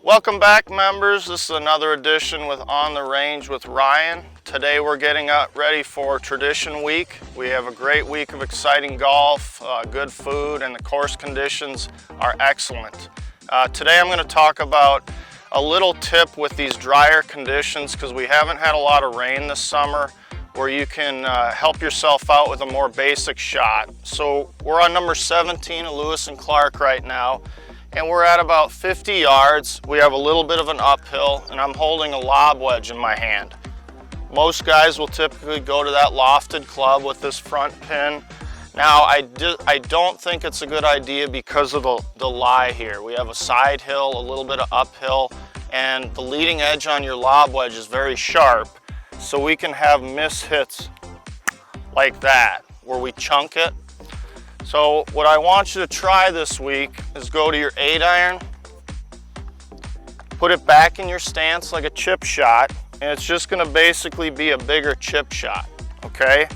Welcome back, members. This is another edition with On the Range with Ryan. Today we're getting ready for Tradition Week. We have a great week of exciting golf, good food, and the course conditions are excellent. Today I'm going to talk about a little tip with these drier conditions because we haven't had a lot of rain this summer where you can help yourself out with a more basic shot. So we're on number 17 of Lewis and Clark right now, and we're at about 50 yards. We have a little bit of an uphill, and I'm holding a lob wedge in my hand. Most guys will typically go to that lofted club with this front pin. Now, I don't think it's a good idea because of the lie here. We have a side hill, a little bit of uphill, and the leading edge on your lob wedge is very sharp, so we can have miss hits like that, where we chunk it. So what I want you to try this week is go to your 8-iron, put it back in your stance like a chip shot, and it's just gonna basically be a bigger chip shot, okay?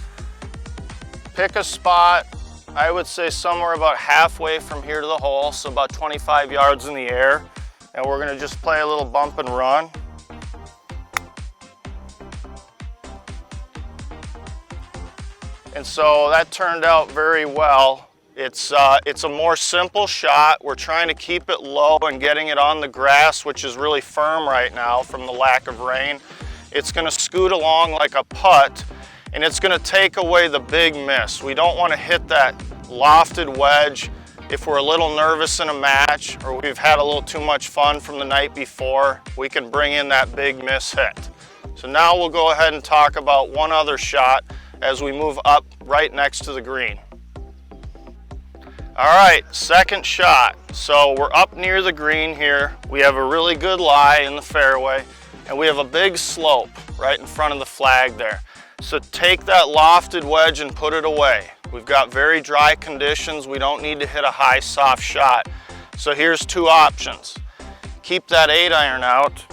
Pick a spot, I would say somewhere about halfway from here to the hole, so about 25 yards in the air, and we're gonna just play a little bump and run. And so that turned out very well. It's a more simple shot. We're trying to keep it low and getting it on the grass, which is really firm right now from the lack of rain. It's gonna scoot along like a putt, and it's gonna take away the big miss. We don't wanna hit that lofted wedge if we're a little nervous in a match or we've had a little too much fun from the night before. We can bring in that big miss hit. So now we'll go ahead and talk about one other shot as we move up right next to the green. All right, second shot. So we're up near the green here. We have a really good lie in the fairway, and we have a big slope right in front of the flag there. So take that lofted wedge and put it away. We've got very dry conditions. We don't need to hit a high soft shot. So here's two options. Keep that 8-iron out,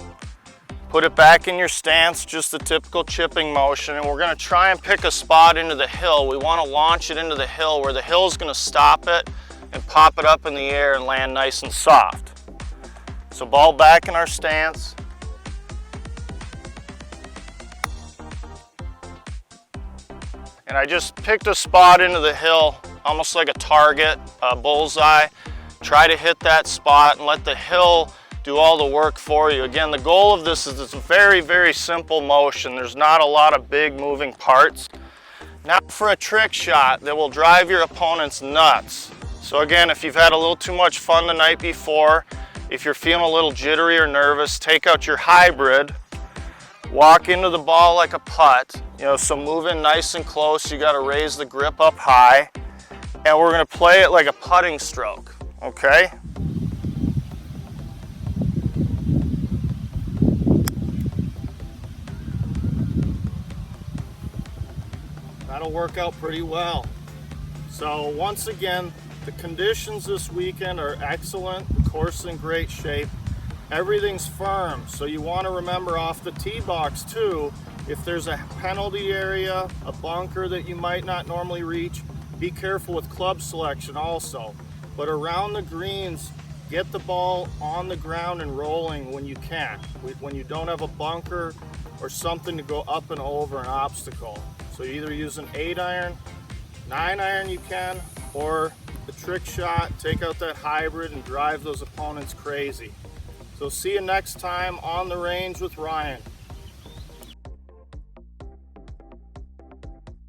put it back in your stance, just the typical chipping motion, and we're gonna try and pick a spot into the hill. We wanna launch it into the hill where the hill's gonna stop it and pop it up in the air and land nice and soft. So ball back in our stance. And I just picked a spot into the hill, almost like a target, a bullseye. Try to hit that spot and let the hill do all the work for you. Again, the goal of this is it's a very, very simple motion. There's not a lot of big moving parts. Now for a trick shot that will drive your opponents nuts. So again, if you've had a little too much fun the night before, if you're feeling a little jittery or nervous, take out your hybrid, walk into the ball like a putt, so move in nice and close. You got to raise the grip up high, and we're going to play it like a putting stroke, okay? That'll work out pretty well. So once again, the conditions this weekend are excellent. The course is in great shape. Everything's firm, so you want to remember off the tee box too, if there's a penalty area, a bunker that you might not normally reach, be careful with club selection also. But around the greens, get the ball on the ground and rolling when you can, when you don't have a bunker or something to go up and over an obstacle. So you either use an 8-iron, 9-iron you can, or the trick shot, take out that hybrid and drive those opponents crazy. So see you next time on the range with Ryan.